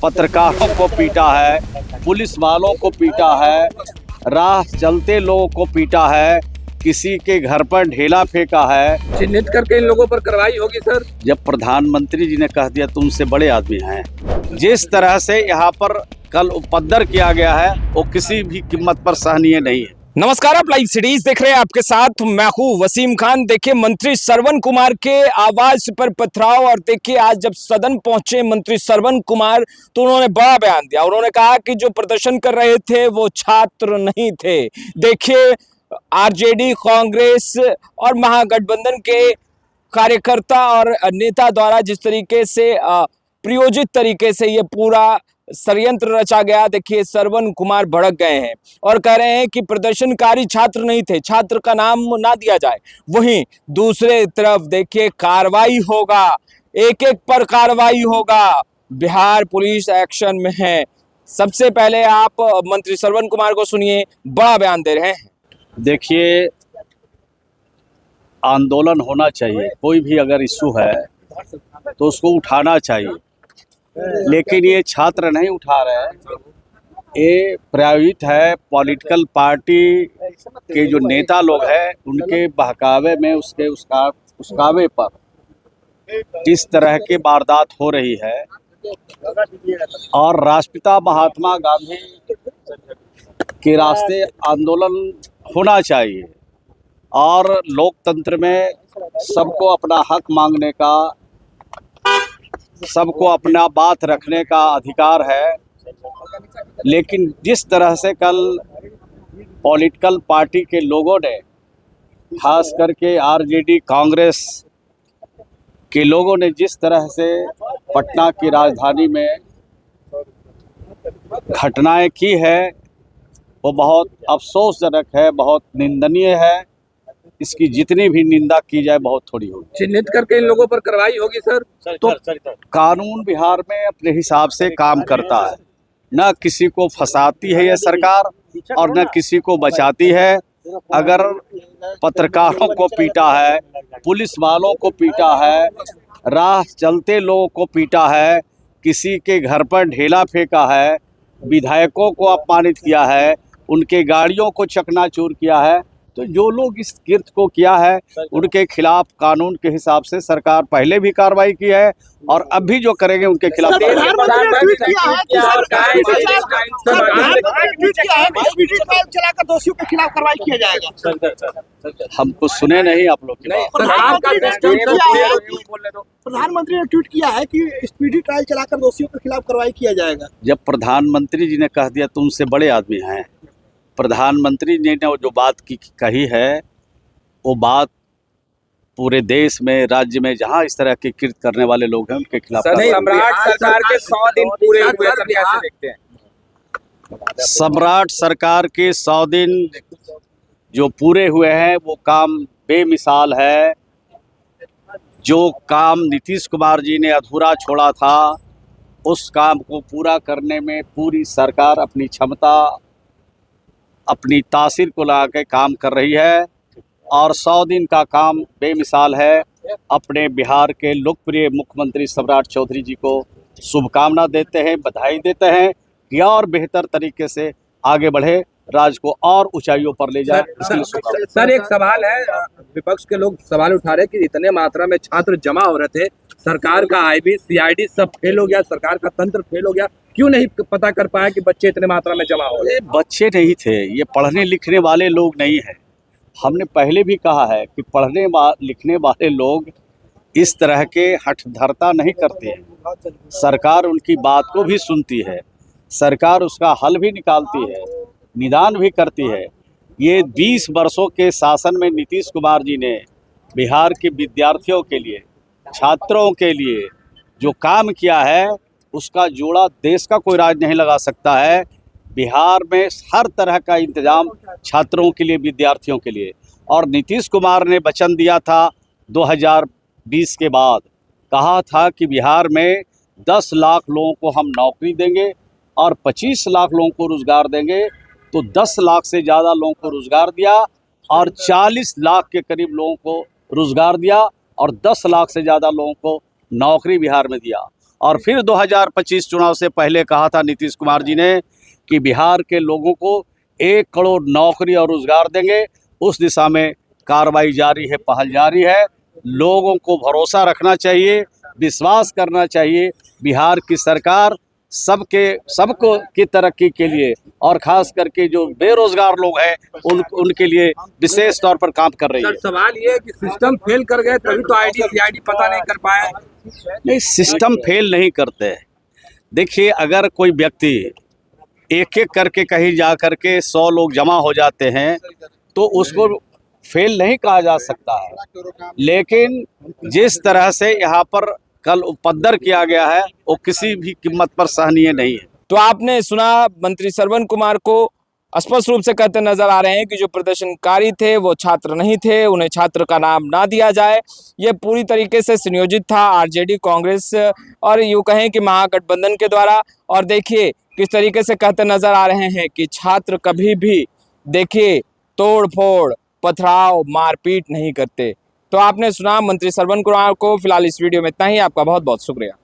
पत्रकारों को पीटा है, पुलिस वालों को पीटा है, राह चलते लोगों को पीटा है, किसी के घर पर ढेला फेंका है। चिन्हित करके इन लोगों पर कार्रवाई होगी सर। जब प्रधानमंत्री जी ने कह दिया तुमसे बड़े आदमी हैं, जिस तरह से यहाँ पर कल उपद्रव किया गया है वो किसी भी कीमत पर सहनीय नहीं है। नमस्कार, आप लाइव सिटीज देख रहे हैं, आपके साथ मैं हूं वसीम खान। देखिए, मंत्री श्रवण कुमार के आवाज पर पथराव, और देखिए आज जब सदन पहुंचे मंत्री श्रवण कुमार तो उन्होंने बड़ा बयान दिया। उन्होंने कहा कि जो प्रदर्शन कर रहे थे वो छात्र नहीं थे। देखिए, आरजेडी, कांग्रेस और महागठबंधन के कार्यकर्ता और नेता द्वारा जिस तरीके से प्रयोजित तरीके से ये पूरा षड्यंत्र रचा गया। देखिए, श्रवण कुमार भड़क गए हैं और कह रहे हैं कि प्रदर्शनकारी छात्र नहीं थे, छात्र का नाम ना दिया जाए। वहीं दूसरे तरफ देखिए कार्रवाई होगा, एक एक पर कार्रवाई होगा। बिहार पुलिस एक्शन में है। सबसे पहले आप मंत्री श्रवण कुमार को सुनिए, बड़ा बयान दे रहे हैं। देखिए, आंदोलन होना चाहिए, कोई भी अगर इशू है तो उसको उठाना चाहिए, लेकिन ये छात्र नहीं उठा रहे हैं। ये प्रायोजित है, पॉलिटिकल पार्टी के जो नेता लोग हैं उनके बहकावे में, उस्कावे पर इस तरह की वारदात हो रही है। और राष्ट्रपिता महात्मा गांधी के रास्ते आंदोलन होना चाहिए और लोकतंत्र में सबको अपना हक मांगने का, सबको अपना बात रखने का अधिकार है। लेकिन जिस तरह से कल पॉलिटिकल पार्टी के लोगों ने, खास करके आरजेडी, कांग्रेस के लोगों ने जिस तरह से पटना की राजधानी में घटनाएं की है वो बहुत अफसोसजनक है, बहुत निंदनीय है। इसकी जितनी भी निंदा की जाए बहुत थोड़ी होगी। चिन्हित करके इन लोगों पर कार्रवाई होगी सर। तो कानून बिहार में अपने हिसाब से काम करता है, न किसी को फंसाती है ये सरकार और न किसी को बचाती है। अगर पत्रकारों को पीटा है, पुलिस वालों को पीटा है, राह चलते लोगों को पीटा है, किसी के घर पर ढेला फेंका है, विधायकों को अपमानित किया है, उनके गाड़ियों को चकनाचूर किया है, तो जो लोग इस कृत्य को किया है उनके खिलाफ कानून के हिसाब से सरकार पहले भी कार्रवाई की है और अब भी जो करेंगे उनके खिलाफ। दोषियों के खिलाफ कार्रवाई किया जाएगा। हमको सुने नहीं आप लोग। प्रधानमंत्री ने ट्वीट किया है कि स्पीडी ट्रायल चलाकर दोषियों के खिलाफ कार्रवाई किया जाएगा। जब प्रधानमंत्री जी ने कह दिया तुमसे बड़े आदमी हैं, प्रधानमंत्री जी ने जो बात कही है वो बात पूरे देश में, राज्य में जहां इस तरह के कृत्य करने वाले लोग हैं उनके खिलाफ। सम्राट सरकार के 100 दिन पूरे हुए, सर कैसे देखते हैं? सम्राट सरकार के 100 दिन जो पूरे हुए हैं वो काम बेमिसाल है। जो काम नीतीश कुमार जी ने अधूरा छोड़ा था उस काम को पूरा करने में पूरी सरकार अपनी क्षमता, अपनी तासीर को लगा के काम कर रही है और 100 दिन का काम बेमिसाल है। अपने बिहार के लोकप्रिय मुख्यमंत्री सम्राट चौधरी जी को शुभकामना देते हैं, बधाई देते हैं कि और बेहतर तरीके से आगे बढ़े, राज्य को और ऊंचाइयों पर ले जाए। सर एक सवाल है, विपक्ष के लोग सवाल उठा रहे हैं कि इतने मात्रा में छात्र जमा हो रहे थे, सरकार का आईबी, सीआईडी सब फेल हो गया, सरकार का तंत्र फेल हो गया, क्यों नहीं पता कर पाया कि बच्चे इतने मात्रा में जमा हो रहे? बच्चे नहीं थे, ये पढ़ने लिखने वाले लोग नहीं हैं। हमने पहले भी कहा है कि पढ़ने लिखने वाले लोग इस तरह के हठधर्ता नहीं करते हैं। सरकार उनकी बात को भी सुनती है, सरकार उसका हल भी निकालती है, निदान भी करती है। ये 20 वर्षों के शासन में नीतीश कुमार जी ने बिहार के विद्यार्थियों के लिए, छात्रों के लिए जो काम किया है उसका जोड़ा देश का कोई राज नहीं लगा सकता है। बिहार में हर तरह का इंतजाम छात्रों के लिए, विद्यार्थियों के लिए। और नीतीश कुमार ने वचन दिया था 2020 के बाद, कहा था कि बिहार में 10 लाख लोगों को हम नौकरी देंगे और 25 लाख लोगों को रोजगार देंगे। तो 10 लाख से ज़्यादा लोगों को रोजगार दिया और 40 लाख के करीब लोगों को रोजगार दिया और 10 लाख से ज़्यादा लोगों को नौकरी बिहार में दिया। और फिर 2025 चुनाव से पहले कहा था नीतीश कुमार जी ने कि बिहार के लोगों को 1 करोड़ नौकरी और रोजगार देंगे। उस दिशा में कार्रवाई जारी है, पहल जारी है। लोगों को भरोसा रखना चाहिए, विश्वास करना चाहिए। बिहार की सरकार सबको की तरक्की के लिए और खास करके जो बेरोजगार लोग हैं उनके लिए विशेष तौर पर काम कर रही है। सर सवाल ये है कि सिस्टम फेल कर गए तभी तो आईडी सीआईडी पता नहीं कर पाए। नहीं, सिस्टम फेल नहीं करते। देखिए, अगर कोई व्यक्ति एक एक करके कहीं जा करके 100 लोग जमा हो जाते हैं तो उसको फेल नहीं कहा जा सकता है। लेकिन जिस तरह से यहाँ पर कल उपद्रव किया गया है वो किसी भी कीमत पर सहनीय नहीं है। तो आपने सुना, मंत्री श्रवण कुमार को स्पष्ट रूप से कहते नजर आ रहे हैं कि जो प्रदर्शनकारी थे वो छात्र नहीं थे, उन्हें छात्र का नाम ना दिया जाए। ये पूरी तरीके से संयोजित था आरजेडी, कांग्रेस और यूं कहें कि महागठबंधन के द्वारा। और देखिए किस तरीके से कहते नजर आ रहे हैं कि छात्र कभी भी देखिए तोड़ फोड़, पथराव, मारपीट नहीं करते। तो आपने सुना मंत्री श्रवण कुमार को। फिलहाल इस वीडियो में इतना ही। आपका बहुत बहुत शुक्रिया।